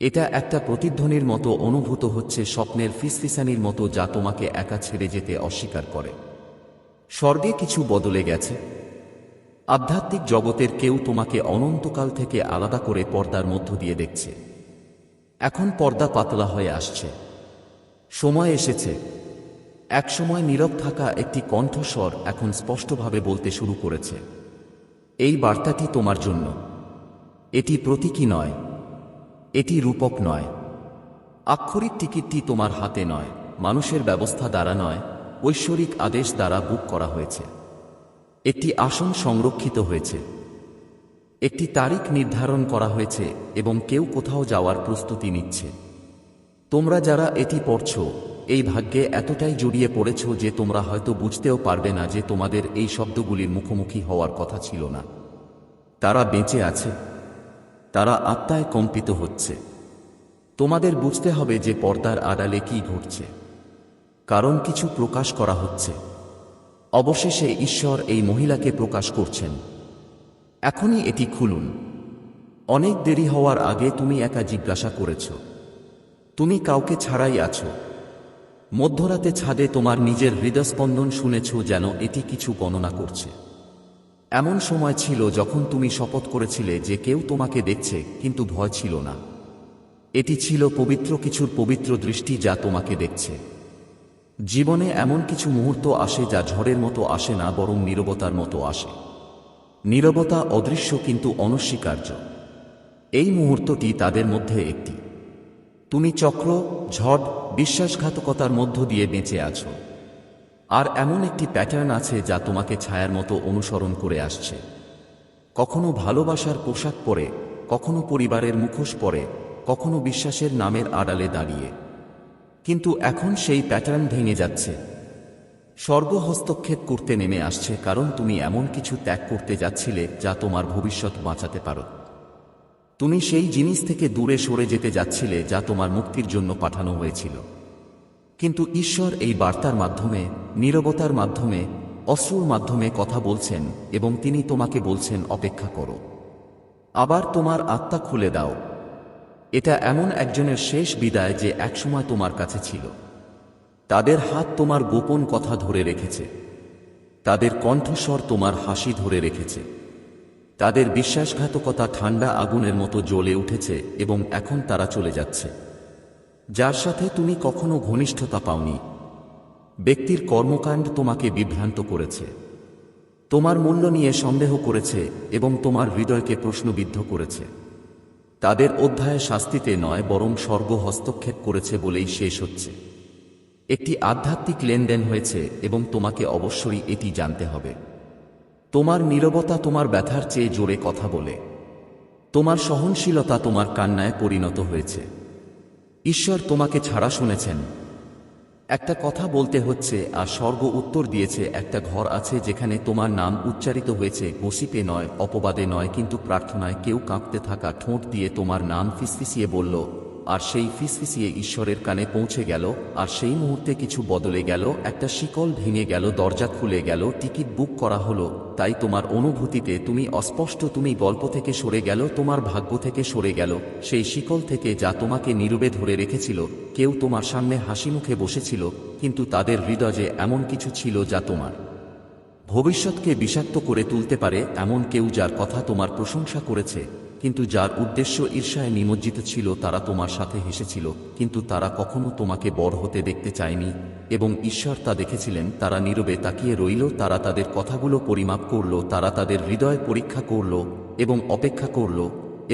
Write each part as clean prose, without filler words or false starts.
এটা একটা প্রতিধ্বনির মতো অনুভূত হচ্ছে, স্বপ্নের ফিসফিসানির মতো, যা তোমাকে একা ছেড়ে যেতে অস্বীকার করে। স্বর্গে কিছু বদলে গেছে। আধ্যাত্মিক জগতের কেউ তোমাকে অনন্তকাল থেকে আলাদা করে পর্দার মধ্য দিয়ে দেখছে। এখন পর্দা পাতলা হয়ে আসছে। সময় এসেছে। একসময় নীরব থাকা একটি কণ্ঠস্বর এখন স্পষ্টভাবে বলতে শুরু করেছে, এই বার্তাটি তোমার জন্য। এটি প্রতীকী নয়, এটি রূপক নয়। আক্ষরিক টিকিটটি তোমার হাতে নয়, মানুষের ব্যবস্থা দ্বারা নয়, ঐশ্বরিক আদেশ দ্বারা বুক করা হয়েছে। একটি আসন সংরক্ষিত হয়েছে, একটি তারিখ নির্ধারণ করা হয়েছে, এবং কেউ কোথাও যাওয়ার প্রস্তুতি নিচ্ছে। তোমরা যারা এটি পড়ছ, এই ভাগ্যে এতটাই জড়িয়ে পড়েছ যে তোমরা হয়তো বুঝতেও পারবে না যে তোমাদের এই শব্দগুলির মুখোমুখি হওয়ার কথা ছিল না। তারা বেঁচে আছে, তারা আত্মায় কম্পিত হচ্ছে। তোমাদের বুঝতে হবে যে পর্দার আড়ালে কি ঘটছে, কারণ কিছু প্রকাশ করা হচ্ছে। অবশেষে ঈশ্বর এই মহিলাকে প্রকাশ করছেন। এখনই এটি খুলুন। অনেক দেরি হওয়ার আগে তুমি একা জিজ্ঞাসা করেছ, তুমি কাউকে ছাড়াই আছো। মধ্যরাতে ছাদে তোমার নিজের হৃদস্পন্দন শুনেছ, যেন এটি কিছু গণনা করছে। এমন সময় ছিল যখন তুমি শপথ করেছিলে যে কেউ তোমাকে দেখছে, কিন্তু ভয় ছিল না। এটি ছিল পবিত্র কিছুর পবিত্র দৃষ্টি যা তোমাকে দেখছে। জীবনে এমন কিছু মুহূর্ত আসে যা ঝড়ের মতো আসে না, বরং নীরবতার মতো আসে। নীরবতা অদৃশ্য কিন্তু অনস্বীকার্য। এই মুহূর্তটি তাদের মধ্যে একটি। তুমি চক্র, ঝড়, বিশ্বাসঘাতকতার মধ্য দিয়ে বেঁচে আছো। আর এমন একটি প্যাটার্ন আছে যা তোমাকে ছায়ার মতো অনুসরণ করে আসছে। কখনো ভালোবাসার পোশাক পরে, কখনো পরিবারের মুখোশ পরে, কখনো বিশ্বাসের নামের আড়ালে দাঁড়িয়ে। কিন্তু এখন সেই প্যাটার্ন ভেঙে যাচ্ছে। স্বর্গ হস্তক্ষেপ করতে নেমে আসছে, কারণ তুমি এমন কিছু ত্যাগ করতে যাচ্ছিলে যা তোমার ভবিষ্যৎ বাঁচাতে পারো। তুমি সেই জিনিস থেকে দূরে সরে যেতে যাচ্ছিলে যা তোমার মুক্তির জন্য পাঠানো হয়েছিল। কিন্তু ঈশ্বর এই বার্তার মাধ্যমে, নীরবতার মাধ্যমে, অশ্রুর মাধ্যমে কথা বলছেন, এবং তিনি তোমাকে বলছেন, অপেক্ষা করো। আবার তোমার আত্মা খুলে দাও। এটা এমন একজনের শেষ বিদায় যে একসময় তোমার কাছে ছিল। তাদের হাত তোমার গোপন কথা ধরে রেখেছে, তাদের কণ্ঠস্বর তোমার হাসি ধরে রেখেছে, তাদের বিশ্বাসঘাতকতা ঠান্ডা আগুনের মতো জ্বলে উঠেছে, এবং এখন তারা চলে যাচ্ছে। যার সাথে তুমি কখনো ঘনিষ্ঠতা পাওনি। ব্যক্তির কর্মকাণ্ড তোমাকে বিভ্রান্ত করেছে, তোমার মূল্য নিয়ে সন্দেহ করেছে, এবং তোমার হৃদয়কে প্রশ্নবিদ্ধ করেছে। তাদের অধ্যায় শাস্তিতে নয়, বরং স্বর্গ হস্তক্ষেপ করেছে বলেই শেষ হচ্ছে। একটি আধ্যাত্মিক লেনদেন হয়েছে, এবং তোমাকে অবশ্যই এটি জানতে হবে। তোমার নীরবতা তোমার ব্যথার চেয়ে জোরে কথা বলে। তোমার সহনশীলতা তোমার কান্নায় পরিণত হয়েছে। ঈশ্বর তোমাকে ছাড়া শুনেছেন। একটা কথা বলতে হচ্ছে, আর স্বর্গ উত্তর দিয়েছে, একটা ঘর আছে যেখানে তোমার নাম উচ্চারিত হয়েছে, গসিপে নয়, অপবাদে নয়, কিন্তু প্রার্থনায়। কেউ কাঁপতে থাকা ঠোঁট দিয়ে তোমার নাম ফিসফিসিয়ে বলল, আর সেই ফিসফিসিয়ে ঈশ্বরের কানে পৌঁছে গেল। আর সেই মুহূর্তে কিছু বদলে গেল। একটা শিকল ভেঙে গেল, দরজা খুলে গেল, টিকিট বুক করা হলো। তাই তোমার অনুভূতিতে তুমি অস্পষ্ট, তুমি গল্প থেকে সরে গেল, তোমার ভাগ্য থেকে সরে গেল, সেই শিকল থেকে যা তোমাকে নীরবে ধরে রেখেছিল। কেউ তোমার সামনে হাসিমুখে বসেছিল, কিন্তু তাদের হৃদয়ে এমন কিছু ছিল যা তোমার ভবিষ্যৎকে বিষাক্ত করে তুলতে পারে। এমন কেউ যার কথা তোমার প্রশংসা করেছে, কিন্তু যার উদ্দেশ্য ঈর্ষায় নিমজ্জিত ছিল। তারা তোমার সাথে হেসেছিল, কিন্তু তারা কখনো তোমাকে বড় হতে দেখতে চায়নি, এবং ঈশ্বর তা দেখেছিলেন। তারা নীরবে তাকিয়ে রইল, তারা তাদের কথাগুলো পরিমাপ করল, তারা তাদের হৃদয় পরীক্ষা করল এবং অপেক্ষা করল।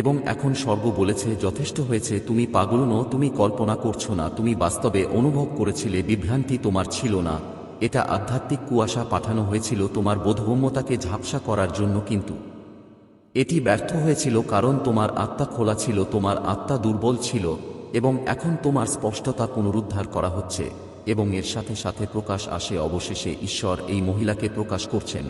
এবং এখন স্বর্গ বলেছে, যথেষ্ট হয়েছে। তুমি পাগল নও, তুমি কল্পনা করছো না, তুমি বাস্তবে অনুভব করেছিলে। বিভ্রান্তি তোমার ছিল না। এটা আধ্যাত্মিক কুয়াশা পাঠানো হয়েছিল তোমার বোধগম্যতাকে ঝাপসা করার জন্য, কিন্তু এটি ব্যর্থ হয়েছিল, কারণ তোমার আত্মা খোলা ছিল, তোমার আত্মা দুর্বল ছিল। এবং এখন তোমার স্পষ্টতা পুনরুদ্ধার করা হচ্ছে, এবং এর সাথে সাথে প্রকাশ আসে। অবশেষে ঈশ্বর এই মহিলাকে প্রকাশ করছেন।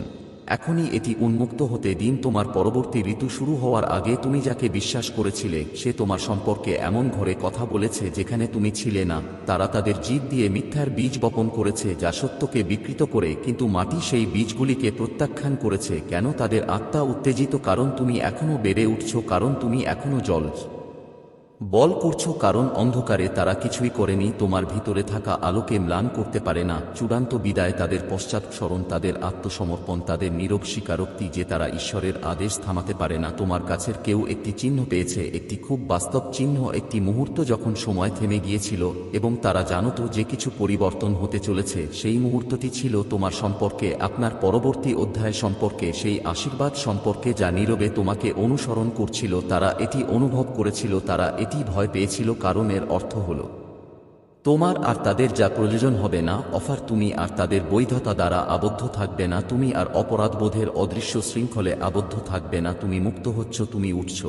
এখনই এটি উন্মুক্ত হতে দিন। তোমার পরবর্তী ঋতু শুরু হওয়ার আগে তুমি যাকে বিশ্বাস করেছিলে, সে তোমার সম্পর্কে এমন ঘরে কথা বলেছে যেখানে তুমি ছিলে না। তারা তাদের জিদ দিয়ে মিথ্যার বীজ বপন করেছে, যা সত্যকে বিকৃত করে, কিন্তু মাটি সেই বীজগুলিকে প্রত্যাখ্যান করেছে। কেন? তাদের আত্মা উত্তেজিত, কারণ তুমি এখনো বেড়ে উঠছো, কারণ তুমি এখনো জল। বল করছো কারণ অন্ধকারে তারা কিছুই করেনি, তোমার ভিতরে থাকা আলোকে ম্লান করতে পারে না। চূড়ান্ত বিদায়, তাদের পশ্চাৎসরণ, তাদের আত্মসমর্পণ, তাদের নীরব স্বীকারোক্তি যে তারা ঈশ্বরের আদেশ থামাতে পারে না। তোমার কাছের কেউ একটি চিহ্ন পেয়েছে, একটি খুব বাস্তব চিহ্ন, একটি মুহূর্ত যখন সময় থেমে গিয়েছিল এবং তারা জানত যে কিছু পরিবর্তন হতে চলেছে। সেই মুহূর্তটি ছিল তোমার সম্পর্কে, আপনার পরবর্তী অধ্যায় সম্পর্কে, সেই আশীর্বাদ সম্পর্কে যা নীরবে তোমাকে অনুসরণ করছিল। তারা এটি অনুভব করেছিল, তারা এটি ভয় পেয়েছিল, কারণ এর অর্থ হল তোমার আর তাদের যা প্রয়োজন হবে না অফার। তুমি আর তাদের বৈধতা দ্বারা আবদ্ধ থাকবে না, তুমি আর অপরাধবোধের অদৃশ্য শৃঙ্খলে আবদ্ধ থাকবে না। তুমি মুক্ত হচ্ছ, তুমি উঠছ,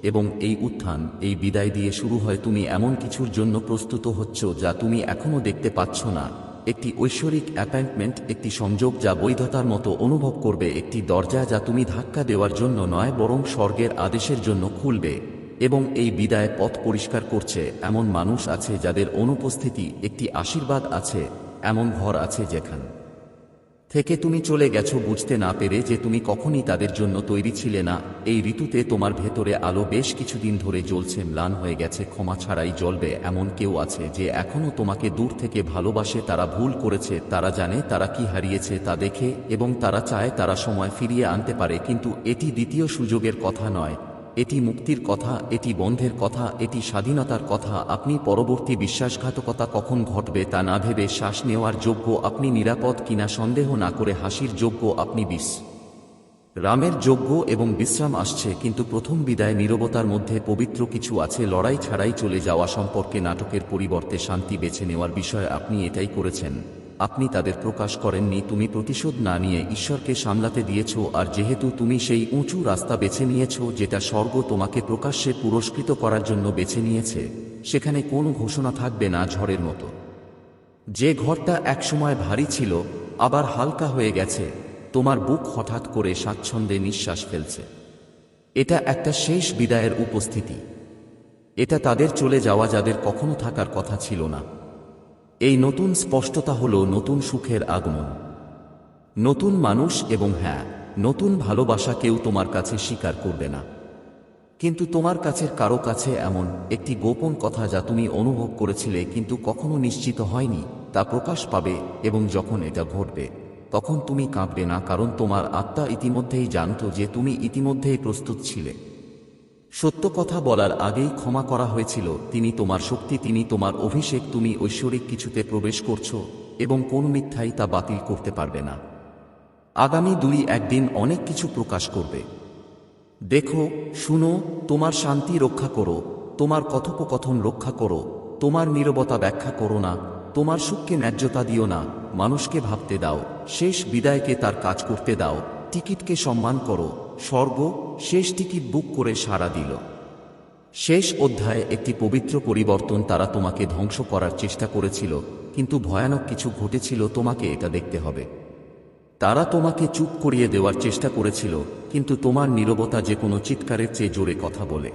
এবং এই উত্থান, এই বিদায় দিয়ে শুরু হয়। তুমি এমন কিছুর জন্য প্রস্তুত হচ্ছ যা তুমি এখনো দেখতে পাচ্ছ না, একটি ঐশ্বরিক অ্যাপয়েন্টমেন্ট, একটি সংযোগ যা বৈধতার মতো অনুভব করবে, একটি দরজা যা তুমি ধাক্কা দেওয়ার জন্য নয় বরং স্বর্গের আদেশের জন্য খুলবে। এবং এই বিদায় পথ পরিষ্কার করছে। এমন মানুষ আছে যাদের অনুপস্থিতি একটি আশীর্বাদ আছে, এমন ঘর আছে যেখান থেকে তুমি চলে গেছো বুঝতে না পেরে যে তুমি কখনই তাদের জন্য তৈরি ছিলে না। এই ঋতুতে তোমার ভেতরে আলো বেশ কিছুদিন ধরে জ্বলছে, ম্লান হয়ে গেছে, ক্ষমা ছাড়াই জ্বলবে। এমন কেউ আছে যে এখনো তোমাকে দূর থেকে ভালোবাসে, তারা ভুল করেছে, তারা জানে তারা কি হারিয়েছে তা দেখে, এবং তারা চায় তারা সময় ফিরিয়ে আনতে পারে। কিন্তু এটি দ্বিতীয় সুযোগের কথা নয়, এটি মুক্তির কথা, এটি বন্ধের কথা, এটি স্বাধীনতার কথা। আপনি পরবর্তী বিশ্বাসঘাতকতা কখন ঘটবে তা না ভেবে শ্বাস নেওয়ার যোগ্য, আপনি নিরাপদ কিনা সন্দেহ না করে হাসির যোগ্য, আপনি রামের যোগ্য, এবং বিশ্রাম আসছে। কিন্তু প্রথম বিদায় নীরবতার মধ্যে পবিত্র কিছু আছে, লড়াই ছাড়াই চলে যাওয়া সম্পর্কে নাটকের পরিবর্তে শান্তি বেছে নেওয়ার বিষয়ে আপনি এটাই করেছেন। আপনি তাদের প্রকাশ করেননি, তুমি প্রতিশোধ না নিয়ে ঈশ্বরকে সামলাতে দিয়েছ। আর যেহেতু তুমি সেই উঁচু রাস্তা বেছে নিয়েছ যেটা স্বর্গ তোমাকে প্রকাশ্যে পুরস্কৃত করার জন্য বেছে নিয়েছে, সেখানে কোনো ঘোষণা থাকবে না ঝড়ের মতো। যে ঘরটা একসময় ভারী ছিল আবার হালকা হয়ে গেছে, তোমার বুক হঠাৎ করে স্বাচ্ছন্দ্যে নিঃশ্বাস ফেলছে। এটা একটা শেষ বিদায়ের উপস্থিতি, এটা তাদের চলে যাওয়া যাদের কখনো থাকার কথা ছিল না। এই নতুন স্পষ্টতা হলো নতুন সুখের আগমন, নতুন মানুষ, এবং হ্যাঁ, নতুন ভালোবাসা। কেউ তোমার কাছে স্বীকার করবে না, কিন্তু তোমার কাছের কারো কাছে এমন একটি গোপন কথা যা তুমি অনুভব করেছিলে কিন্তু কখনো নিশ্চিত হয়নি, তা প্রকাশ পাবে। এবং যখন এটা ঘটবে তখন তুমি কাঁদবে না, কারণ তোমার আত্মা ইতিমধ্যেই জানত যে তুমি ইতিমধ্যেই প্রস্তুত ছিলে। সত্য কথা বলার আগেই ক্ষমা করা হয়েছিল। তিনি তোমার শক্তি, তিনি তোমার অভিষেক, তুমি ঐশ্বরিক কিছুতে প্রবেশ করছো, এবং কোন মিথ্যাই তা বাতিল করতে পারবে না। আগামী 2-1 দিন অনেক কিছু প্রকাশ করবে। দেখো, শুনো, তোমার শান্তি রক্ষা করো, তোমার কথোপকথন রক্ষা করো, তোমার নীরবতা ব্যাখ্যা করো না, তোমার সুখকে ন্যায্যতা দিও না, মানুষকে ভাবতে দাও, শেষ বিদায়কে তার কাজ করতে দাও, টিকিটকে সম্মান করো। স্বর্গ শেষ টিকিট বুক করে সাড়া দিল। শেষ অধ্যায়ে একটি পবিত্র পরিবর্তন। তারা তোমাকে ধ্বংস করার চেষ্টা করেছিল, কিন্তু ভয়ানক কিছু ঘটেছিল, তোমাকে এটা দেখতে হবে। তারা তোমাকে চুপ করিয়ে দেওয়ার চেষ্টা করেছিল, কিন্তু তোমার নীরবতা যে কোনো চিৎকারের চেয়ে জোরে কথা বলে।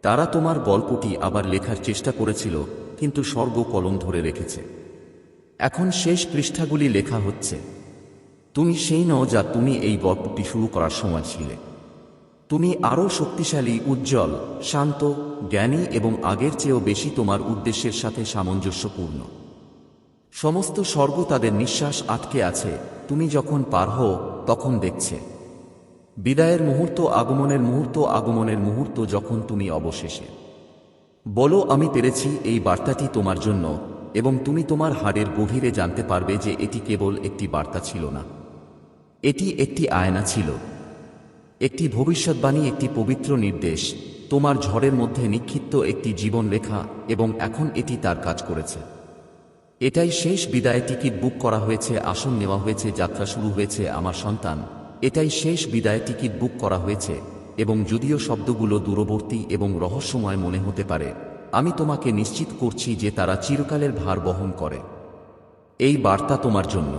তারা তোমার গল্পটি আবার লেখার চেষ্টা করেছিল, কিন্তু স্বর্গ কলম ধরে রেখেছে। এখন শেষ পৃষ্ঠাগুলি লেখা হচ্ছে। তুমি সেই নও যা তুমি এই গল্পটি শুরু করার সময় ছিলে। তুমি আরও শক্তিশালী, উজ্জ্বল, শান্ত, জ্ঞানী, এবং আগের চেয়েও বেশি তোমার উদ্দেশ্যের সাথে সামঞ্জস্যপূর্ণ। সমস্ত স্বর্গ তাদের নিঃশ্বাস আটকে আছে। তুমি যখন পার হও তখন দেখছে বিদায়ের মুহূর্ত, আগমনের মুহূর্ত, আগমনের মুহূর্ত। যখন তুমি অবশেষে বলো আমি পেরেছি, এই বার্তাটি তোমার জন্য, এবং তুমি তোমার হাড়ের গভীরে জানতে পারবে যে এটি কেবল একটি বার্তা ছিল না, এটি একটি আয়না ছিল, একটি ভবিষ্যৎবাণী, একটি পবিত্র নির্দেশ। তোমার ঝড়ের মধ্যে নিক্ষিপ্ত একটি জীবন লেখা, এবং এখন এটি তার কাজ করেছে। এটাই শেষ বিদায়। টিকিট বুক করা হয়েছে, আসন নেওয়া হয়েছে, যাত্রা শুরু হয়েছে আমার সন্তান। এটাই শেষ বিদায়, টিকিট বুক করা হয়েছে। এবং যদিও শব্দগুলো দূরবর্তী এবং রহস্যময় মনে হতে পারে, আমি তোমাকে নিশ্চিত করছি যে তারা চিরকালের ভার বহন করে। এই বার্তা তোমার জন্য।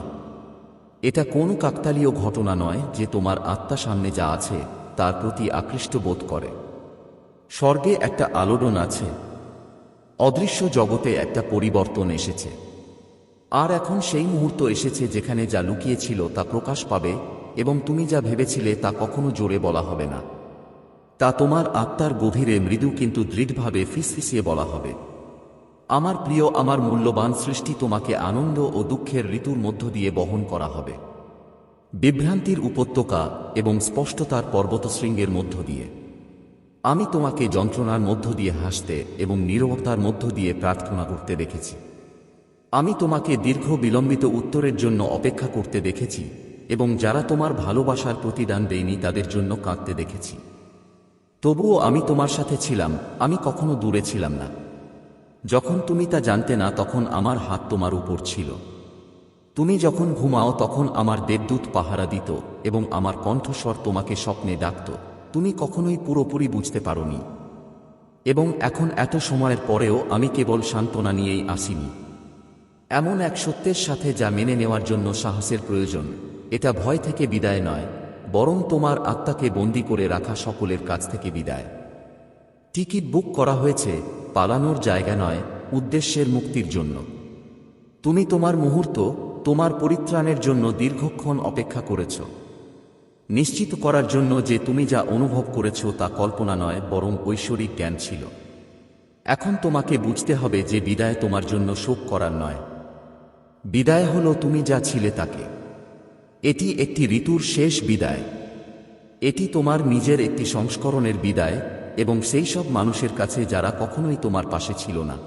এটা কোনো কাকতালীয় ঘটনা নয় যে তোমার আত্মা সামনে যা আছে তার প্রতি আকৃষ্ট বোধ করে। স্বর্গে একটা আলোড়ন আছে, অদৃশ্য জগতে একটা পরিবর্তন এসেছে। আর এখন সেই মুহূর্ত এসেছে যেখানে যা লুকিয়ে ছিল তা প্রকাশ পাবে, এবং তুমি যা ভেবেছিলে তা কখনো জোরে বলা হবে না। তা তোমার আত্মার গভীরে মৃদু কিন্তু দৃঢ়ভাবে ফিসফিসিয়ে বলা হবে। আমার প্রিয়, আমার মূল্যবান সৃষ্টি, তোমাকে আনন্দ ও দুঃখের ঋতুর মধ্য দিয়ে বহন করা হবে, বিভ্রান্তির উপত্যকা এবং স্পষ্টতার পর্বতশৃঙ্গের মধ্য দিয়ে। আমি তোমাকে যন্ত্রণার মধ্য দিয়ে হাসতে এবং নীরবতার মধ্য দিয়ে প্রার্থনা করতে দেখেছি। আমি তোমাকে দীর্ঘ বিলম্বিত উত্তরের জন্য অপেক্ষা করতে দেখেছি এবং যারা তোমার ভালোবাসার প্রতিদান দেয়নি তাদের জন্য কাঁদতে দেখেছি। তবুও আমি তোমার সাথে ছিলাম, আমি কখনো দূরে ছিলাম না। যখন তুমি তা জানতে না তখন আমার হাত তোমার উপর ছিল। তুমি যখন ঘুমাও তখন আমার দেবদূত পাহারা দিত এবং আমার কণ্ঠস্বর তোমাকে স্বপ্নে ডাকত। তুমি কখনোই পুরোপুরি বুঝতে পারোনি। এবং এখন এত সময়ের পরেও আমি কেবল সান্ত্বনা নিয়েই আসিনি। এমন এক সত্যের সাথে যা মেনে নেওয়ার জন্য সাহসের প্রয়োজন। এটা ভয় থেকে বিদায় নয়, বরং তোমার আত্মাকে বন্দী করে রাখা সকলের কাছ থেকে বিদায়। টিকিট বুক করা হয়েছে, পালানোর জায়গা নয়, উদ্দেশ্যের মুক্তির জন্য। তুমি তোমার মুহূর্ত, তোমার পরিত্রাণের জন্য দীর্ঘক্ষণ অপেক্ষা করেছ, নিশ্চিত করার জন্য যে তুমি যা অনুভব করেছ তা কল্পনা নয় বরং ঐশ্বরিক জ্ঞান ছিল। এখন তোমাকে বুঝতে হবে যে বিদায় তোমার জন্য শোক করার নয়। বিদায় হলো তুমি যা ছিলে তাকে। এটি একটি ঋতুর শেষ বিদায়। এটি তোমার নিজের একটি সংস্করণের বিদায় এবং সেই সব মানুষের কাছে যারা কখনোই তোমার পাশে ছিল না।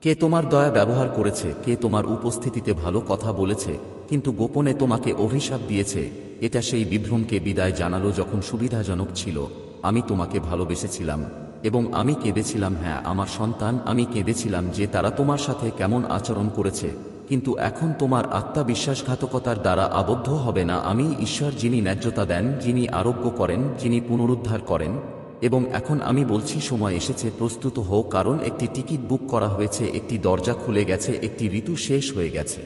কে তোমার দয়া ব্যবহার করেছে, কে তোমার উপস্থিতিতে ভালো কথা বলেছে কিন্তু গোপনে তোমাকে অভিশাপ দিয়েছে। এটা সেই বিভ্রমকে বিদায় জানালো যখন সুবিধাজনক ছিল। আমি তোমাকে ভালোবেসেছিলাম এবং আমি কেঁদেছিলাম, হ্যাঁ আমার সন্তান, আমি কেঁদেছিলাম যে তারা তোমার সাথে কেমন আচরণ করেছে। কিন্তু এখন তোমার আত্মা বিশ্বাসঘাতকতার দ্বারা আবদ্ধ হবে না। আমি ঈশ্বর, যিনি ন্যায্যতা দেন, যিনি আরোগ্য করেন, যিনি পুনরুদ্ধার করেন। এবং এখন আমি বলছি, সময় এসেছে, প্রস্তুত হও, কারণ একটি টিকিট বুক করা হয়েছে, একটি দরজা খুলে গেছে, একটি ঋতু শেষ হয়ে গেছে।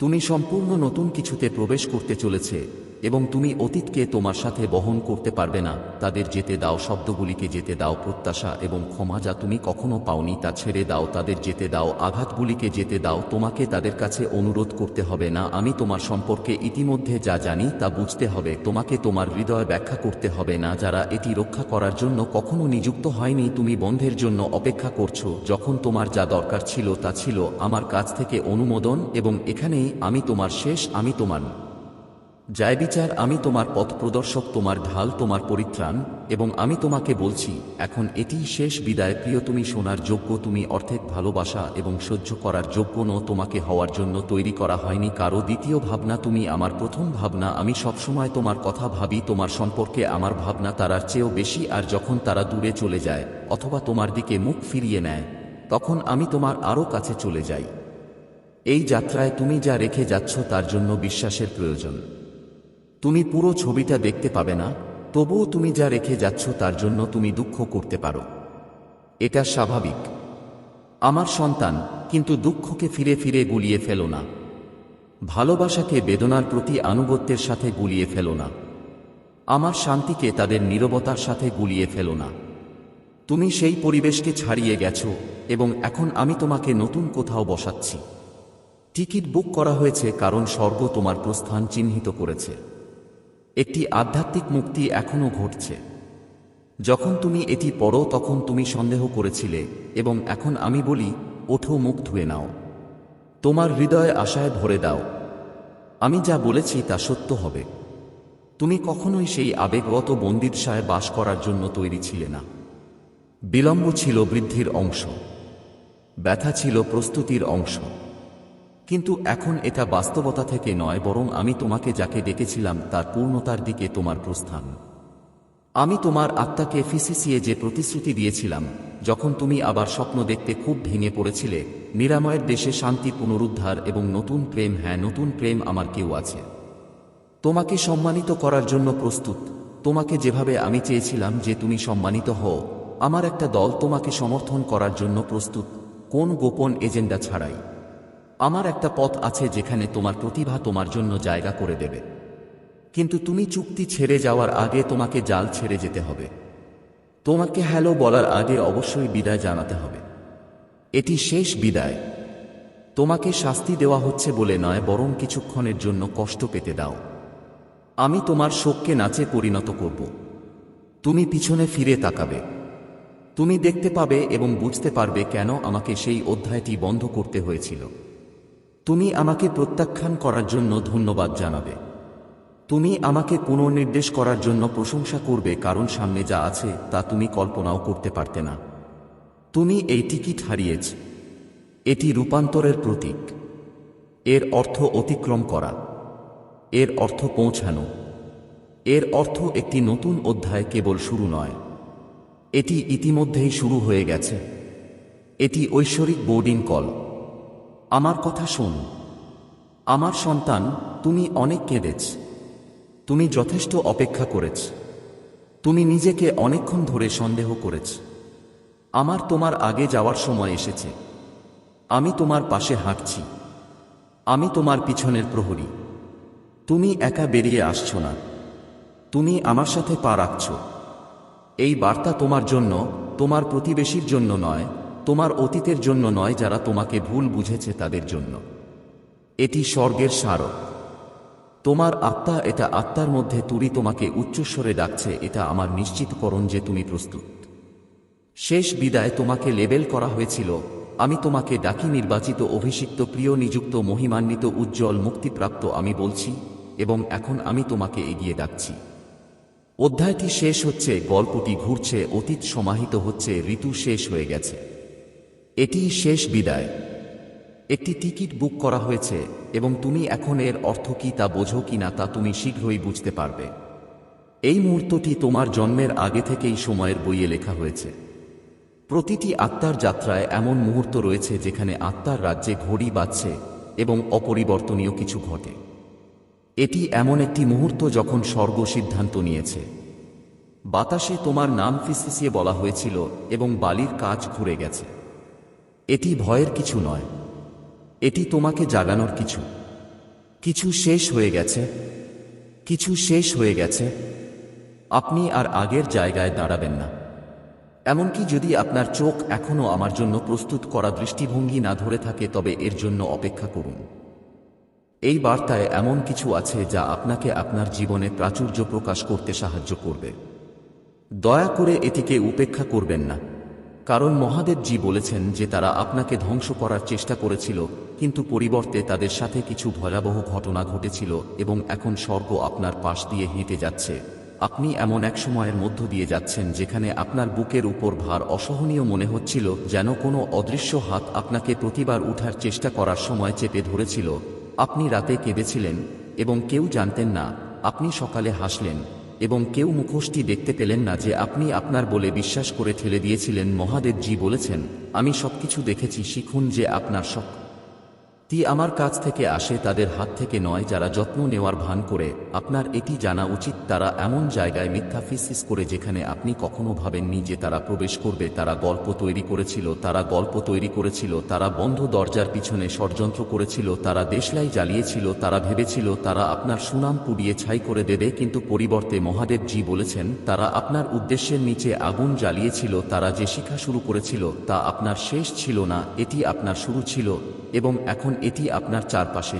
তুমি সম্পূর্ণ নতুন কিছুতে প্রবেশ করতে চলেছে এবং তুমি অতীতকে তোমার সাথে বহন করতে পারবে না। তাদের যেতে দাও, শব্দগুলিকে যেতে দাও, প্রত্যাশা এবং ক্ষমা যা তুমি কখনো পাওনি তা ছেড়ে দাও, তাদের যেতে দাও, আঘাতগুলিকে যেতে দাও। তোমাকে তাদের কাছে অনুরোধ করতে হবে না। আমি তোমার সম্পর্কে ইতিমধ্যে যা জানি তা বুঝতে হবে। তোমাকে তোমার হৃদয় ব্যাখ্যা করতে হবে না, যারা এটি রক্ষা করার জন্য কখনো নিযুক্ত হয়নি। তুমি বন্ধের জন্য অপেক্ষা করছো, যখন তোমার যা দরকার ছিল তা ছিল আমার কাছ থেকে অনুমোদন। এবং এখানেই আমি তোমার শেষ, আমি তোমার ন্যায়বিচার, আমি তোমার পথ প্রদর্শক, তোমার ঢাল, তোমার পরিত্রাণ। এবং আমি তোমাকে বলছি, এখন এটিই শেষ বিদায়। প্রিয়, তুমি শোনার যোগ্য, তুমি অর্ধেক ভালোবাসা এবং সহ্য করার যোগ্য নও। তোমাকে হওয়ার জন্য তৈরি করা হয়নি কারো দ্বিতীয় ভাবনা। তুমি আমার প্রথম ভাবনা। আমি সবসময় তোমার কথা ভাবি, তোমার সম্পর্কে আমার ভাবনা তারার চেয়েও বেশি। আর যখন তারা দূরে চলে যায় অথবা তোমার দিকে মুখ ফিরিয়ে নেয়, তখন আমি তোমার আরও কাছে চলে যাই। এই যাত্রায় তুমি যা রেখে যাচ্ছ তার জন্য বিশ্বাসের প্রয়োজন। তুমি পুরো ছবিটা দেখতে পাবে না, তবুও তুমি যা রেখে যাচ্ছ তার জন্য তুমি দুঃখ করতে পারো। এটা স্বাভাবিক আমার সন্তান, কিন্তু দুঃখকে ফিরে ফিরে গুলিয়ে ফেলো না। ভালোবাসাকে বেদনার প্রতি আনুগত্যের সাথে গুলিয়ে ফেলো না। আমার শান্তিকে তাদের নীরবতার সাথে গুলিয়ে ফেলো না। তুমি সেই পরিবেশকে ছাড়িয়ে গেছো এবং এখন আমি তোমাকে নতুন কোথাও বসাচ্ছি। টিকিট বুক করা হয়েছে কারণ স্বর্গ তোমার প্রস্থান চিহ্নিত করেছে। একটি আধ্যাত্মিক মুক্তি এখনও ঘটছে। যখন তুমি এটি পড়ো তখন তুমি সন্দেহ করেছিলে এবং এখন আমি বলি, ওঠো, মুখ ধুয়ে নাও, তোমার হৃদয় আশায় ভরে দাও। আমি যা বলেছি তা সত্য হবে। তুমি কখনোই সেই আবেগগত বন্দিদশায় বাস করার জন্য তৈরি ছিলে না। বিলম্ব ছিল বৃদ্ধির অংশ, ব্যথা ছিল প্রস্তুতির অংশ। কিন্তু এখন এটা বাস্তবতা থেকে নয়, বরং আমি তোমাকে যাকে ডেকেছিলাম তার পূর্ণতার দিকে তোমার প্রস্থান। আমি তোমার আত্মাকে ফিসিসিয়ে যে প্রতিশ্রুতি দিয়েছিলাম, যখন তুমি আবার স্বপ্ন দেখতে খুব ভেঙে পড়েছিলে, নিরাময়ের দেশে শান্তি, পুনরুদ্ধার এবং নতুন প্রেম। হ্যাঁ, নতুন প্রেম। আমার কেউ আছে তোমাকে সম্মানিত করার জন্য প্রস্তুত, তোমাকে যেভাবে আমি চেয়েছিলাম যে তুমি সম্মানিত হও। আমার একটা দল তোমাকে সমর্থন করার জন্য প্রস্তুত, কোন গোপন এজেন্ডা ছাড়াই। আমার একটা পথ আছে যেখানে তোমার প্রতিভা তোমার জন্য জায়গা করে দেবে। কিন্তু তুমি চুক্তি ছেড়ে যাওয়ার আগে তোমাকে জাল ছেড়ে যেতে হবে। তোমাকে হ্যালো বলার আগে অবশ্যই বিদায় জানাতে হবে। এটি শেষ বিদায়। তোমাকে শাস্তি দেওয়া হচ্ছে বলে নয়, বরং কিছুক্ষণের জন্য কষ্ট পেতে দাও। আমি তোমার শোককে নাচে পরিণত করব। তুমি পিছনে ফিরে তাকাবে। তুমি দেখতে পাবে এবং বুঝতে পারবে কেন আমাকে সেই অধ্যায়টি বন্ধ করতে হয়েছিল। তুমি আমাকে প্রত্যাখ্যান করার জন্য ধন্যবাদ জানাবে। তুমি আমাকে পুনর্নির্দেশ করার জন্য প্রশংসা করবে, কারণ সামনে যা আছে তা তুমি কল্পনাও করতে পারতে না। তুমি এই টিকিট হারিয়েছ। এটি রূপান্তরের প্রতীক। এর অর্থ অতিক্রম করা। এর অর্থ পৌঁছানো। এর অর্থ একটি নতুন অধ্যায় কেবল শুরু নয়, এটি ইতিমধ্যেই শুরু হয়ে গেছে। এটি ঐশ্বরিক বোর্ডিং কল। আমার কথা শোন, আমার সন্তান। তুমি অনেক কেঁদেছ। তুমি যথেষ্ট অপেক্ষা করেছ। তুমি নিজেকে অনেকক্ষণ ধরে সন্দেহ করেছ। আমার তোমার আগে যাওয়ার সময় এসেছে। আমি তোমার পাশে হাঁটছি। আমি তোমার পিছনের প্রহরী। তুমি একা বেরিয়ে আসছ না। তুমি আমার সাথে পা রাখছ। এই বার্তা তোমার জন্য, তোমার প্রতিবেশীর জন্য নয়, তোমার অতীতের জন্য নয়, যারা তোমাকে ভুল বুঝেছে তাদের জন্য। এটি স্বর্গের স্মারক। তোমার আত্মা, এটা আত্মার মধ্যে তুরি তোমাকে উচ্চস্বরে ডাকছে। এটা আমার নিশ্চিতকরণ যে তুমি প্রস্তুত। শেষ বিদায় তোমাকে লেবেল করা হয়েছিল। আমি তোমাকে ডাকি নির্বাচিত, অভিষিক্ত, প্রিয়, নিযুক্ত, মহিমান্বিত, উজ্জ্বল, মুক্তিপ্রাপ্ত। আমি বলছি এবং এখন আমি তোমাকে এগিয়ে ডাকছি। অধ্যায়টি শেষ হচ্ছে, গল্পটি ঘুরছে, অতীত সমাহিত হচ্ছে, ঋতু শেষ হয়ে গেছে। এটি শেষ বিদায়। একটি টিকিট বুক করা হয়েছে এবং তুমি এখন এর অর্থ কী তা বোঝো কিনা তা তুমি শীঘ্রই বুঝতে পারবে। এই মুহূর্তটি তোমার জন্মের আগে থেকেই সময়ের বইয়ে লেখা হয়েছে। প্রতিটি আত্মার যাত্রায় এমন মুহূর্ত রয়েছে যেখানে আত্মার রাজ্যে ঘড়ি বাজছে এবং অপরিবর্তনীয় কিছু ঘটে। এটি এমন একটি মুহূর্ত যখন স্বর্গ সিদ্ধান্ত নিয়েছে। বাতাসে তোমার নাম ফিসফিসিয়ে বলা হয়েছিল এবং বালির কাজ ঘুরে গেছে। এটি ভয়ের কিছু নয়, এটি তোমাকে জাগানোর কিছু। কিছু শেষ হয়ে গেছে। কিছু শেষ হয়ে গেছে। আপনি আর আগের জায়গায় দাঁড়াবেন না। এমনকি যদি আপনার চোখ এখনও আমার জন্য প্রস্তুত করা দৃষ্টিভঙ্গি না ধরে থাকে, তবে এর জন্য অপেক্ষা করুন। এই বার্তায় এমন কিছু আছে যা আপনাকে আপনার জীবনে প্রাচুর্য প্রকাশ করতে সাহায্য করবে। দয়া করে এটিকে উপেক্ষা করবেন না, কারণ মহাদেবজি বলেছেন যে তারা আপনাকে ধ্বংস করার চেষ্টা করেছিল, কিন্তু পরিবর্তে তাদের সাথে কিছু ভয়াবহ ঘটনা ঘটেছিল এবং এখন স্বর্গ আপনার পাশ দিয়ে হেঁটে যাচ্ছে। আপনি এমন এক সময়ের মধ্য দিয়ে যাচ্ছেন যেখানে আপনার বুকের উপর ভার অসহনীয় মনে হচ্ছিল, যেন কোনো অদৃশ্য হাত আপনাকে প্রতিবার উঠার চেষ্টা করার সময় চেপে ধরেছিল। আপনি রাতে কেঁদেছিলেন এবং কেউ জানতেন না। আপনি সকালে হাসলেন এবং কেউ মুখোশটি দেখতে পেলেন না যে আপনি আপনার বলে বিশ্বাস করে ঠেলে দিয়েছিলেন। মহাদেবজি বলেছেন, আমি সবকিছু দেখেছি। শিখুন যে আপনার শক্তি আমার কাছ থেকে আসে, তাদের হাত থেকে নয় যারা যত্ন নেওয়ার ভান করে। আপনার এটি জানা উচিত, তারা এমন জায়গায় মিথ্যা ফিসফিস করে যেখানে আপনি কখনো ভাবেননি যে তারা প্রবেশ করবে। তারা গল্প তৈরি করেছিল, তারা গল্প তৈরি করেছিল, তারা বন্ধ দরজার পিছনে ষড়যন্ত্র করেছিল, তারা দেশলাই জ্বালিয়েছিল, তারা ভেবেছিল তারা আপনার সুনাম পুড়িয়ে ছাই করে দেবে, কিন্তু পরিবর্তে মহাদেবজি বলেছেন তারা আপনার উদ্দেশ্যের নিচে আগুন জ্বালিয়েছিল। তারা যে শিক্ষা শুরু করেছিল তা আপনার শেষ ছিল না, এটি আপনার শুরু ছিল এবং এখন এটি আপনার চারপাশে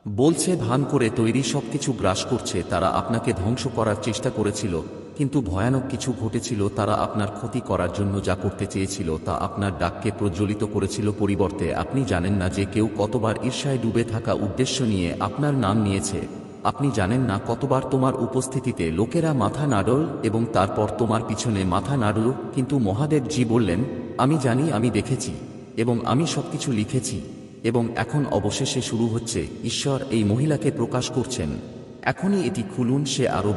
বলছে ভান করে তৈরি সবকিছু গ্রাস করছে। তারা আপনাকে ধ্বংস করার চেষ্টা করেছিল, কিন্তু ভয়ানক কিছু ঘটেছিল। তারা আপনার ক্ষতি করার জন্য যা করতে চেয়েছিল তা আপনার ডাককে প্রজ্বলিত করেছিল। পরিবর্তে আপনি জানেন না যে কেউ কতবার ঈর্ষায় ডুবে থাকা উদ্দেশ্য নিয়ে আপনার নাম নিয়েছে। আপনি জানেন না কতবার তোমার উপস্থিতিতে লোকেরা মাথা নাড়ল এবং তারপর তোমার পিছনে মাথা নাড়ল, কিন্তু মহাদেবজি বললেন, আমি জানি, আমি দেখেছি এবং আমি সবকিছু লিখেছি। এবং এখন অবশেষে শুরু হচ্ছে। ঈশ্বর এই মহিলাকে প্রকাশ করছেন, এখনই এটি খুলুন। সে আরও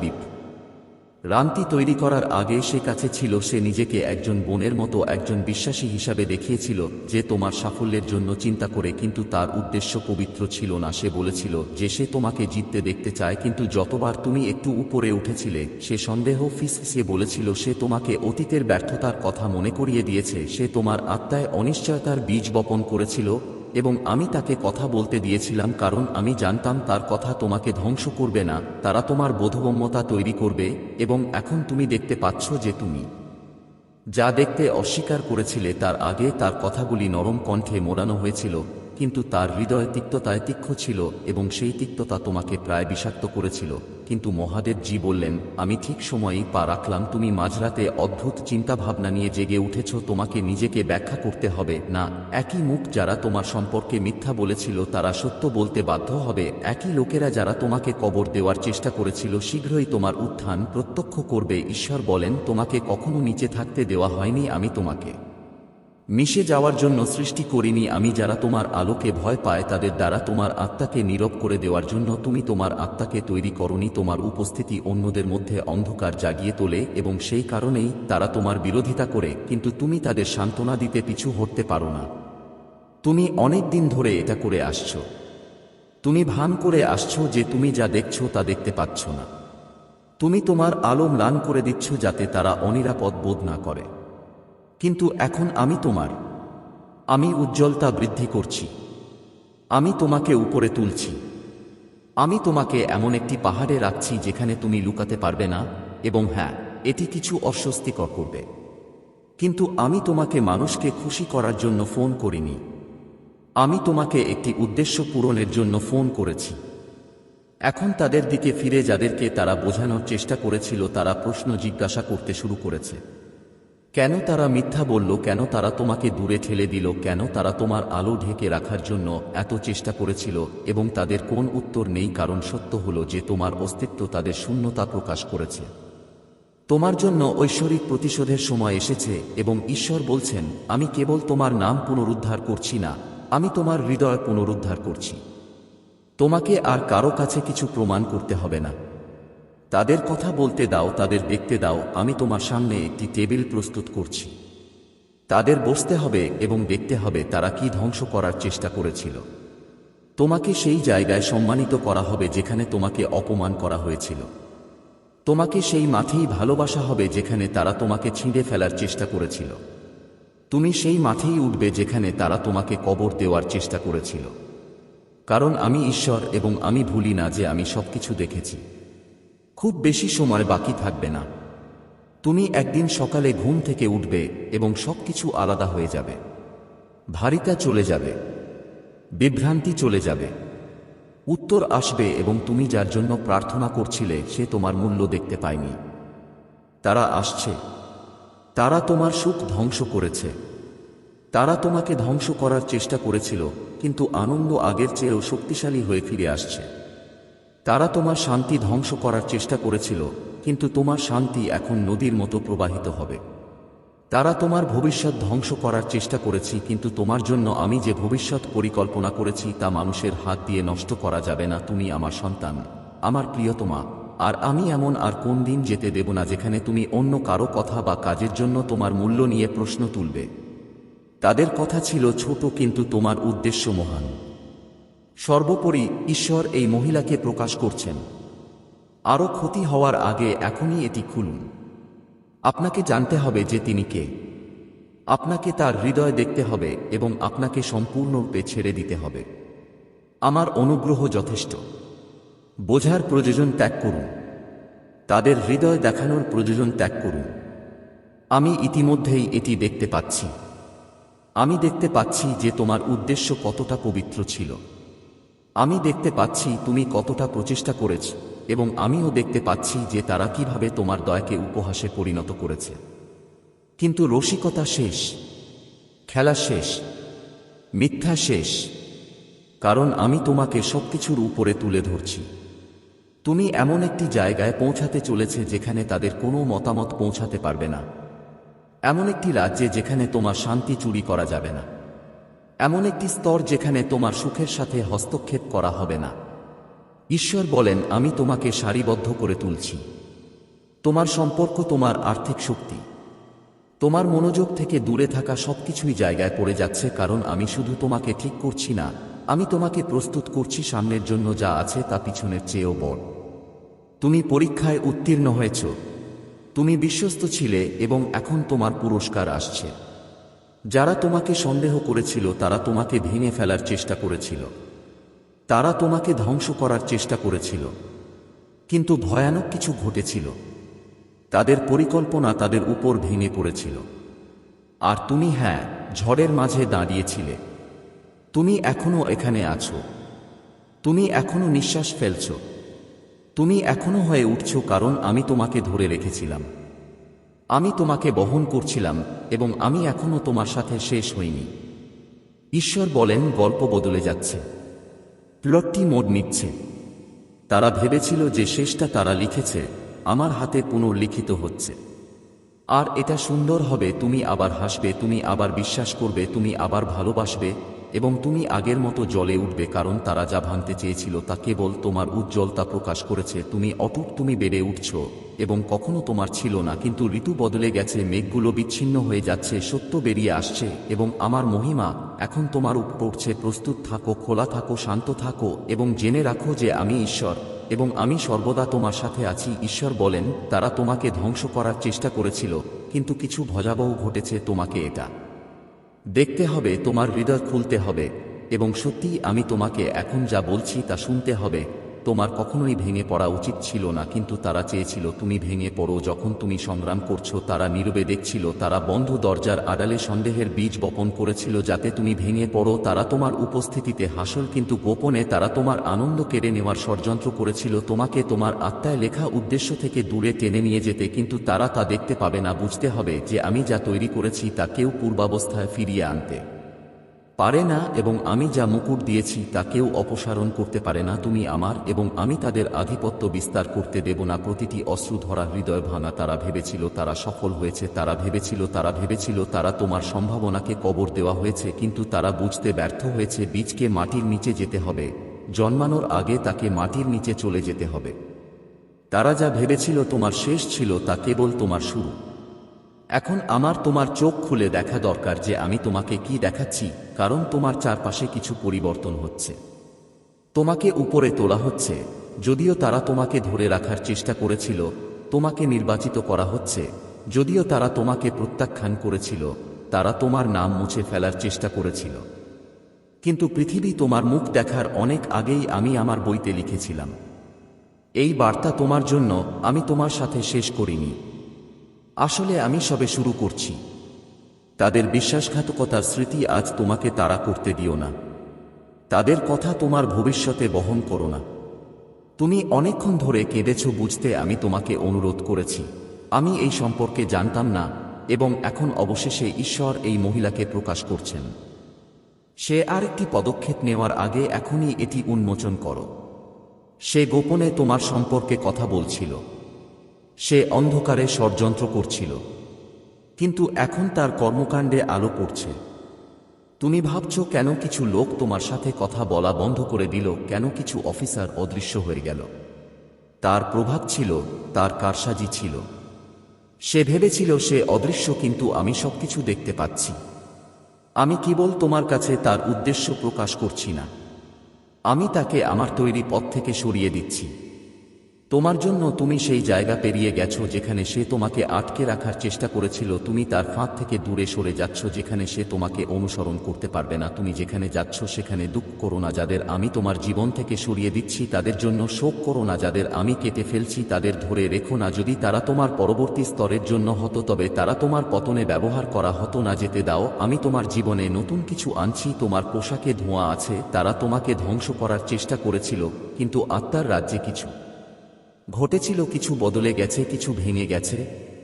রান্তি তৈরি করার আগে সে কাছে ছিল। সে নিজেকে একজন বোনের মতো, একজন বিশ্বাসী হিসাবে দেখিয়েছিল যে তোমার সাফল্যের জন্য চিন্তা করে, কিন্তু তার উদ্দেশ্য পবিত্র ছিল না। সে বলেছিল যে সে তোমাকে জিততে দেখতে চায়, কিন্তু যতবার তুমি একটু উপরে উঠেছিলে সে সন্দেহ ফিসফিসিয়ে বলেছিল। সে তোমাকে অতীতের ব্যর্থতার কথা মনে করিয়ে দিয়েছে। সে তোমার আত্মায় অনিশ্চয়তার বীজ বপন করেছিল এবং আমি তাকে কথা বলতে দিয়েছিলাম, কারণ আমি জানতাম তার কথা তোমাকে ধ্বংস করবে না, তারা তোমার বোধগম্যতা তৈরি করবে। এবং এখন তুমি দেখতে পাচ্ছ যে তুমি যা দেখতে অস্বীকার করেছিলে তার আগে তার কথাগুলি নরম কণ্ঠে মোড়ানো হয়েছিল। কিন্তু তার হৃদয় তিক্ততায় তীক্ষ্ণ ছিল এবং সেই তিক্ততা তোমাকে প্রায় বিষাক্ত করেছিল। কিন্তু মহাদেবজি বললেন, আমি ঠিক সময়েই পা রাখলাম। তুমি মাঝরাতে অদ্ভুত চিন্তাভাবনা নিয়ে জেগে উঠেছ। তোমাকে নিজেকে ব্যাখ্যা করতে হবে না। একই মুখ যারা তোমার সম্পর্কে মিথ্যা বলেছিল তারা সত্য বলতে বাধ্য হবে। একই লোকেরা যারা তোমাকে কবর দেওয়ার চেষ্টা করেছিল শীঘ্রই তোমার উত্থান প্রত্যক্ষ করবে। ঈশ্বর বলেন, তোমাকে কখনো নিচে থাকতে দেওয়া হয়নি। আমি তোমাকে মিশে যাওয়ার জন্য সৃষ্টি করিনি। আমি যারা তোমার আলোকে ভয় পায় তাদের দ্বারা তোমার আত্মাকে নীরব করে দেওয়ার জন্য তুমি তোমার আত্মাকে তৈরি করনি। তোমার উপস্থিতি অন্যদের মধ্যে অন্ধকার জাগিয়ে তোলে এবং সেই কারণেই তারা তোমার বিরোধিতা করে, কিন্তু তুমি তাদের সান্ত্বনা দিতে পিছু হটতে পারো না। তুমি অনেক দিন ধরে এটা করে আসছো। তুমি ভান করে আসছো যে তুমি যা দেখছো তা দেখতে পাচ্ছ না। তুমি তোমার আলো ম্লান করে দিচ্ছ যাতে তারা অনিরাপদ বোধ না করে। কিন্তু এখন আমি উজ্জ্বলতা বৃদ্ধি করছি। আমি তোমাকে উপরে তুলছি। আমি তোমাকে এমন একটি পাহাড়ে রাখছি যেখানে তুমি লুকাতে পারবে না। এবং হ্যাঁ, এটি কিছু অস্বস্তিকর করবে, কিন্তু আমি তোমাকে মানুষকে খুশি করার জন্য ফোন করিনি। আমি তোমাকে একটি উদ্দেশ্য পূরণের জন্য ফোন করেছি। এখন তাদের দিকে ফিরে যাদেরকে তারা বোঝানোর চেষ্টা করেছিল তারা প্রশ্ন জিজ্ঞাসা করতে শুরু করেছে। কেন তারা মিথ্যা বলল? কেন তারা তোমাকে দূরে ঠেলে দিল? কেন তারা তোমার আলো ঢেকে রাখার জন্য এত চেষ্টা করেছিল? এবং তাদের কোন উত্তর নেই, কারণ সত্য হলো যে তোমার অস্তিত্ব তাদের শূন্যতা প্রকাশ করেছে। তোমার জন্য ঐশ্বরিক প্রতিশোধের সময় এসেছে এবং ঈশ্বর বলছেন, আমি কেবল তোমার নাম পুনরুদ্ধার করছি না, আমি তোমার হৃদয় পুনরুদ্ধার করছি। তোমাকে আর কারো কাছে কিছু প্রমাণ করতে হবে না। তাদের কথা বলতে দাও, তাদের দেখতে দাও। আমি তোমার সামনে একটি টেবিল প্রস্তুত করছি। তাদের বসতে হবে এবং দেখতে হবে তারা কি ধ্বংস করার চেষ্টা করেছিল। তোমাকে সেই জায়গায় সম্মানিত করা হবে যেখানে তোমাকে অপমান করা হয়েছিল। তোমাকে সেই মাঠেই ভালোবাসা হবে যেখানে তারা তোমাকে ছিঁড়ে ফেলার চেষ্টা করেছিল। তুমি সেই মাঠেই উঠবে যেখানে তারা তোমাকে কবর দেওয়ার চেষ্টা করেছিল। কারণ আমি ঈশ্বর এবং আমি ভুলি না যে আমি সবকিছু দেখেছি। খুব বেশি সময় বাকি থাকবে না। তুমি একদিন সকালে ঘুম থেকে উঠবে এবং সবকিছু আলাদা হয়ে যাবে। ভারিতা চলে যাবে, বিভ্রান্তি চলে যাবে, উত্তর আসবে এবং তুমি যার জন্য প্রার্থনা করছিলে সে তোমার মূল্য দেখতে পায়নি। তারা আসছে। তারা তোমার সুখ ধ্বংস করেছে। তারা তোমাকে ধ্বংস করার চেষ্টা করেছিল, কিন্তু আনন্দ আগের চেয়েও শক্তিশালী হয়ে ফিরে আসছে। তারা তোমার শান্তি ধ্বংস করার চেষ্টা করেছিল, কিন্তু তোমার শান্তি এখন নদীর মতো প্রবাহিত হবে। তারা তোমার ভবিষ্যৎ ধ্বংস করার চেষ্টা করেছে, কিন্তু তোমার জন্য আমি যে ভবিষ্যৎ পরিকল্পনা করেছি তা মানুষের হাত দিয়ে নষ্ট করা যাবে না। তুমি আমার সন্তান, আমার প্রিয়তমা, আর আমি এমন আর কোন দিন যেতে দেব না যেখানে তুমি অন্য কারো কথা বা কাজের জন্য তোমার মূল্য নিয়ে প্রশ্ন তুলবে। তাদের কথা ছিল ছোট, কিন্তু তোমার উদ্দেশ্য মহান। সর্বোপরি ঈশ্বর এই মহিলাকে প্রকাশ করছেন। আরও ক্ষতি হওয়ার আগে এখনই এটি খুলুন। আপনাকে জানতে হবে যে তিনি কে। আপনাকে তার হৃদয় দেখতে হবে এবং আপনাকে সম্পূর্ণরূপে ছেড়ে দিতে হবে। আমার অনুগ্রহ যথেষ্ট। বোঝার প্রয়োজন ত্যাগ করুন। তাদের হৃদয় দেখানোর প্রয়োজন ত্যাগ করুন। আমি ইতিমধ্যেই এটি দেখতে পাচ্ছি। আমি দেখতে পাচ্ছি যে তোমার উদ্দেশ্য কতটা পবিত্র ছিল। আমি দেখতে পাচ্ছি তুমি কতটা প্রচেষ্টা করেছ, এবং আমিও দেখতে পাচ্ছি যে তারা কিভাবে তোমার দয়াকে উপহাসে পরিণত করেছে। কিন্তু রসিকতা শেষ, খেলা শেষ, মিথ্যা শেষ, কারণ আমি তোমাকে সবকিছুর উপরে তুলে ধরছি। তুমি এমন একটি জায়গায় পৌঁছাতে চলেছে যেখানে তাদের কোনো মতামত পৌঁছাতে পারবে না। এমন একটি রাজ্যে যেখানে তোমার শান্তি চুরি করা যাবে না। এমন একটি স্তর যেখানে তোমার সুখের সাথে হস্তক্ষেপ করা হবে না। ঈশ্বর বলেন, আমি তোমাকে সারিবদ্ধ করে তুলছি। তোমার সম্পর্ক, তোমার আর্থিক শক্তি, তোমার মনোযোগ থেকে দূরে থাকা সবকিছুই জায়গায় পড়ে যাচ্ছে, কারণ আমি শুধু তোমাকে ঠিক করছি না, আমি তোমাকে প্রস্তুত করছি সামনের জন্য যা আছে তা পিছনের চেয়েও বড়। তুমি পরীক্ষায় উত্তীর্ণ হয়েছ, তুমি বিশ্বস্ত ছিলে এবং এখন তোমার পুরস্কার আসছে। যারা তোমাকে সন্দেহ করেছিল তারা তোমাকে ভেঙে ফেলার চেষ্টা করেছিল। তারা তোমাকে ধ্বংস করার চেষ্টা করেছিল, কিন্তু ভয়ানক কিছু ঘটেছিল। তাদের পরিকল্পনা তাদের উপর ভেঙে পড়েছিল। আর তুমি, হ্যাঁ, ঝড়ের মাঝে দাঁড়িয়েছিলে। তুমি এখনো এখানে আছো, তুমি এখনো নিঃশ্বাস ফেলছো, তুমি এখনো হয়ে উঠছো, কারণ আমি তোমাকে ধরে রেখেছিলাম, আমি তোমাকে বহন করছিলাম, এবং আমি এখনো তোমার সাথে শেষ হইনি। ঈশ্বর বলেন, গল্প বদলে যাচ্ছে, প্লটটি মোড় নিচ্ছে। তারা ভেবেছিল যে শেষটা তারা লিখেছে, আমার হাতে পুনর্লিখিত হচ্ছে। আর এটা সুন্দর হবে, তুমি আবার হাসবে, তুমি আবার বিশ্বাস করবে, তুমি আবার ভালোবাসবে, এবং তুমি আগের মতো জ্বলে উঠবে, কারণ তারা যা ভাঙতে চেয়েছিল তা কেবল তোমার উজ্জ্বলতা প্রকাশ করেছে। তুমি অটুট, তুমি বেড়ে উঠছো, এবং কখনো তোমার ছিল না। কিন্তু ঋতু বদলে গেছে, মেঘগুলো বিচ্ছিন্ন হয়ে যাচ্ছে, সত্য বেরিয়ে আসছে, এবং আমার মহিমা এখন তোমার উপর পড়ছে। প্রস্তুত থাকো, খোলা থাকো, শান্ত থাকো, এবং জেনে রাখো যে আমি ঈশ্বর, এবং আমি সর্বদা তোমার সাথে আছি। ঈশ্বর বলেন, তারা তোমাকে ধ্বংস করার চেষ্টা করেছিল, কিন্তু কিছু ভয়াবহ ঘটেছে। তোমাকে এটা দেখতে হবে, তোমার হৃদয় খুলতে হবে, এবং সত্যিই আমি তোমাকে এখন যা বলছি তা শুনতে হবে। তোমার কখনোই ভেঙে পড়া উচিত ছিল না, কিন্তু তারা চেয়েছিল তুমি ভেঙে পড়ো। যখন তুমি সংগ্রাম করছো, তারা নীরবে দেখছিল, তারা বন্ধ দরজার আড়ালে সন্দেহের বীজ বপন করেছিল যাতে তুমি ভেঙে পড়ো। তারা তোমার উপস্থিতিতে হাসল, কিন্তু গোপনে তারা তোমার আনন্দ কেড়ে নেওয়ার ষড়যন্ত্র করেছিল, তোমাকে তোমার আত্মায় লেখা উদ্দেশ্য থেকে দূরে টেনে নিয়ে যেতে। কিন্তু তারা তা দেখতে পাবে না। বুঝতে হবে যে আমি যা তৈরি করেছি তা কেউ পূর্বাবস্থায় ফিরিয়ে আনতে পারে না, এবং আমি যা মুকুট দিয়েছি তা কেউ অপসারণ করতে পারে না। তুমি আমার, এবং আমি তাদের আধিপত্য বিস্তার করতে দেব না। প্রতিটি অশ্রু ধরা, হৃদয় ভাঙা। তারা ভেবেছিল তারা সফল হয়েছে, তারা ভেবেছিল তারা তোমার সম্ভাবনাকে কবর দেওয়া হয়েছে, কিন্তু তারা বুঝতে ব্যর্থ হয়েছে। বীজকে মাটির নিচে যেতে হবে, জন্মানোর আগে তাকে মাটির নিচে চলে যেতে হবে। তারা যা ভেবেছিল তোমার শেষ ছিল, তা কেবল তোমার শুরু। এখন আমার তোমার চোখ খুলে দেখা দরকার যে আমি তোমাকে কি দেখাচ্ছি, কারণ তোমার চারপাশে কিছু পরিবর্তন হচ্ছে। তোমাকে উপরে তোলা হচ্ছে, যদিও তারা তোমাকে ধরে রাখার চেষ্টা করেছিল। তোমাকে নির্বাচিত করা হচ্ছে, যদিও তারা তোমাকে প্রত্যাখ্যান করেছিল। তারা তোমার নাম মুছে ফেলার চেষ্টা করেছিল, কিন্তু পৃথিবী তোমার মুখ দেখার অনেক আগেই আমি আমার বইতে লিখেছিলাম। এই বার্তা তোমার জন্য, আমি তোমার সাথে শেষ করিনি। আসলে আমি সবে শুরু করছি। তাদের বিশ্বাসঘাতকতার স্মৃতি আজ তোমাকে তাড়া করতে দিও না। তাদের কথা তোমার ভবিষ্যতে বহন করো না। তুমি অনেকক্ষণ ধরে কেঁদেছ, বুঝতে আমি তোমাকে অনুরোধ করেছি। আমি এই সম্পর্কে জানতাম না, এবং এখন অবশেষে ঈশ্বর এই মহিলাকে প্রকাশ করছেন। সে আরেকটি পদক্ষেপ নেওয়ার আগে এখনই এটি উন্মোচন করো। সে গোপনে তোমার সম্পর্কে কথা বলছিল, সে অন্ধকারে ষড়যন্ত্র করছিল, কিন্তু এখন তার কর্মকাণ্ডে আলো পড়ছে। তুমি ভাবছ কেন কিছু লোক তোমার সাথে কথা বলা বন্ধ করে দিল, কেন কিছু অফিসার অদৃশ্য হয়ে গেল। তার প্রভাব ছিল, তার কারসাজি ছিল। সে ভেবেছিল সে অদৃশ্য, কিন্তু আমি সবকিছু দেখতে পাচ্ছি। আমি কেবল তোমার কাছে তার উদ্দেশ্য প্রকাশ করছি না, আমি তাকে আমার তৈরি পথ থেকে সরিয়ে দিচ্ছি। তোমার জন্য তুমি সেই জায়গা পেরিয়ে গেছো যেখানে সে তোমাকে আটকে রাখার চেষ্টা করেছিল। তুমি তার ফাঁদ থেকে দূরে সরে যাচ্ছ, যেখানে সে তোমাকে অনুসরণ করতে পারবে না। তুমি যেখানে যাচ্ছ সেখানে দুঃখ করো না। যাদের আমি তোমার জীবন থেকে সরিয়ে দিচ্ছি তাদের জন্য শোক করো না। যাদের আমি কেটে ফেলছি তাদের ধরে রেখো না। যদি তারা তোমার পরবর্তী স্তরের জন্য হতো, তবে তারা তোমার পতনে ব্যবহার করা হতো না। যেতে দাও, আমি তোমার জীবনে নতুন কিছু আনছি। তোমার পোশাকে ধোঁয়া আছে। তারা তোমাকে ধ্বংস করার চেষ্টা করেছিল, কিন্তু আত্মার রাজ্যে কিছু ঘটেছিল, কিছু বদলে গেছে, কিছু ভেঙে গেছে,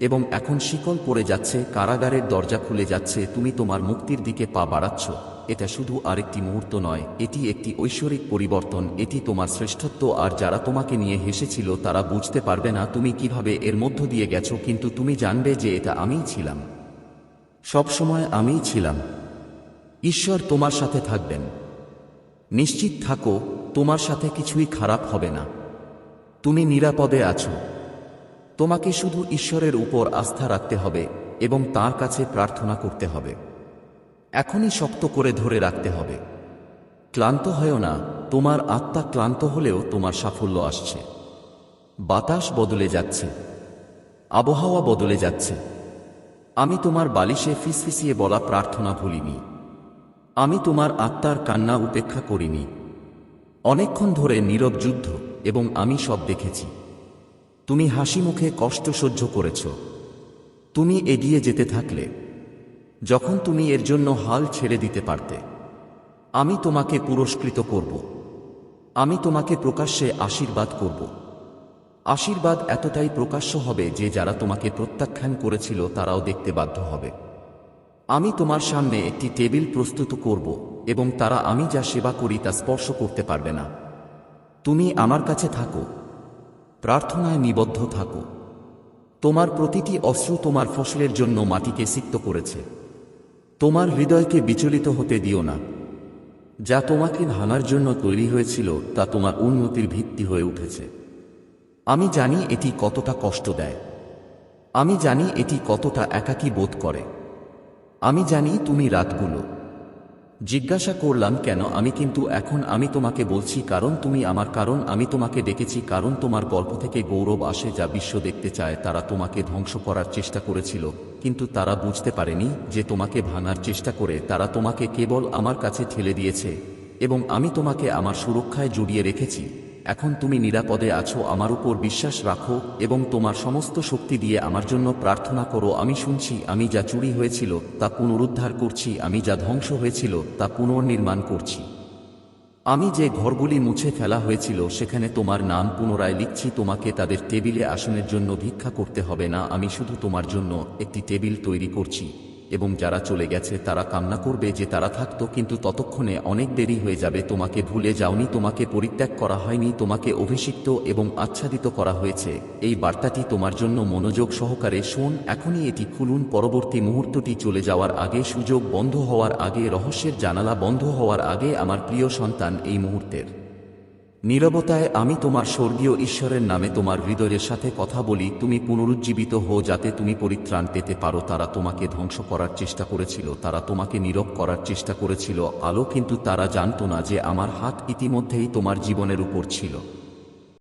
এবং এখন শিকল পড়ে যাচ্ছে, কারাগারের দরজা খুলে যাচ্ছে। তুমি তোমার মুক্তির দিকে পা বাড়াচ্ছ। এটা শুধু আরেকটি মুহূর্ত নয়, এটি একটি ঐশ্বরিক পরিবর্তন। এটি তোমার শ্রেষ্ঠত্ব। আর যারা তোমাকে নিয়ে হেসেছিল তারা বুঝতে পারবে না তুমি কিভাবে এর মধ্য দিয়ে গেছো, কিন্তু তুমি জানবে যে এটা আমিই ছিলাম, সবসময় আমিই ছিলাম। ঈশ্বর তোমার সাথে থাকবেন। নিশ্চিত থাকো, তোমার সাথে কিছুই খারাপ হবে না। তুমি নিরাপদে আছো। তোমাকে শুধু ঈশ্বরের উপর আস্থা রাখতে হবে এবং তাঁর কাছে প্রার্থনা করতে হবে। এখনই শক্ত করে ধরে রাখতে হবে। ক্লান্ত হয়ো না। তোমার আত্মা ক্লান্ত হলেও তোমার সাফল্য আসছে। বাতাস বদলে যাচ্ছে, আবহাওয়া বদলে যাচ্ছে। আমি তোমার বালিশে ফিসফিসিয়ে বলা প্রার্থনা ভুলিনি। আমি তোমার আত্মার কান্না উপেক্ষা করিনি। অনেকক্ষণ ধরে নীরব যুদ্ধ, এবং আমি সব দেখেছি। তুমি হাসি মুখে কষ্ট সহ্য করেছ। তুমি এগিয়ে যেতে থাকলে, যখন তুমি এর জন্য হাল ছেড়ে দিতে পারতে। আমি তোমাকে পুরস্কৃত করব। আমি তোমাকে প্রকাশ্যে আশীর্বাদ করব। আশীর্বাদ এতটাই প্রকাশ্য হবে যে যারা তোমাকে প্রত্যাখ্যান করেছিল তারাও দেখতে বাধ্য হবে। আমি তোমার সামনে একটি টেবিল প্রস্তুত করব এবং তারা আমি যা সেবা করি তা স্পর্শ করতে পারবে না। তুমি আমার কাছে থাকো, প্রার্থনায় নিবদ্ধ থাকো। তোমার প্রতিটি অশ্রু তোমার ফসলের জন্য মাটিকে সিক্ত করেছে। তোমার হৃদয়কে বিচলিত হতে দিও না। যা তোমাকে ভাঙার জন্য তৈরি হয়েছিল তা তোমার উন্নতির ভিত্তি হয়ে উঠেছে। আমি জানি এটি কতটা কষ্ট দেয়। আমি জানি এটি কতটা একাকী বোধ করে। আমি জানি তুমি রাতগুলো জিজ্ঞাসা করলাম কেন আমি, কিন্তু এখন আমি তোমাকে বলছি কারণ তুমি আমার, কারণ আমি তোমাকে ডেকেছি, কারণ তোমার গল্প থেকে গৌরব আসে যা বিশ্ব দেখতে চায়। তারা তোমাকে ধ্বংস করার চেষ্টা করেছিল, কিন্তু তারা বুঝতে পারেনি যে তোমাকে ভাঙার চেষ্টা করে তারা তোমাকে কেবল আমার কাছে ঠেলে দিয়েছে এবং আমি তোমাকে আমার সুরক্ষায় জড়িয়ে রেখেছি। এখন তুমি নিরাপদে আছো, আমার উপর বিশ্বাস রাখো এবং তোমার সমস্ত শক্তি দিয়ে আমার জন্য প্রার্থনা করো। আমি শুনছি, আমি যা চুরি হয়েছিল তা পুনরুদ্ধার করছি, আমি যা ধ্বংস হয়েছিল তা পুনর্নির্মাণ করছি। আমি যে ঘরগুলি মুছে ফেলা হয়েছিল সেখানে তোমার নাম পুনরায় লিখছি। তোমাকে তাদের টেবিলে আসনের জন্য ভিক্ষা করতে হবে না। আমি শুধু তোমার জন্য একটি টেবিল তৈরি করছি এবং যারা চলে গেছে তারা কান্না করবে যে তারা থাকতো, কিন্তু ততক্ষণে অনেক দেরি হয়ে যাবে। তোমাকে ভুলে যাওনি, তোমাকে পরিত্যাগ করা হয়নি, তোমাকে অভিষিক্ত এবং আচ্ছাদিত করা হয়েছে। এই বার্তাটি তোমার জন্য মনোযোগ সহকারে শোন। এখনই এটি খুলুন। পরবর্তী মুহূর্তটি চলে যাওয়ার আগে, সুযোগ বন্ধ হওয়ার আগে, রহস্যের জানালা বন্ধ হওয়ার আগে, আমার প্রিয় সন্তান, এই মুহূর্তের নীরবতায় আমি তোমার স্বর্গীয় ঈশ্বরের নামে তোমার হৃদয়ের সাথে কথা বলি। তুমি পুনরুজ্জীবিত হও যাতে তুমি পরিত্রাণ পেতে পারো। তারা তোমাকে ধ্বংস করার চেষ্টা করেছিল, তারা তোমাকে নীরব করার চেষ্টা করেছিল আলো, কিন্তু তারা জানত না যে আমার হাত ইতিমধ্যেই তোমার জীবনের উপর ছিল।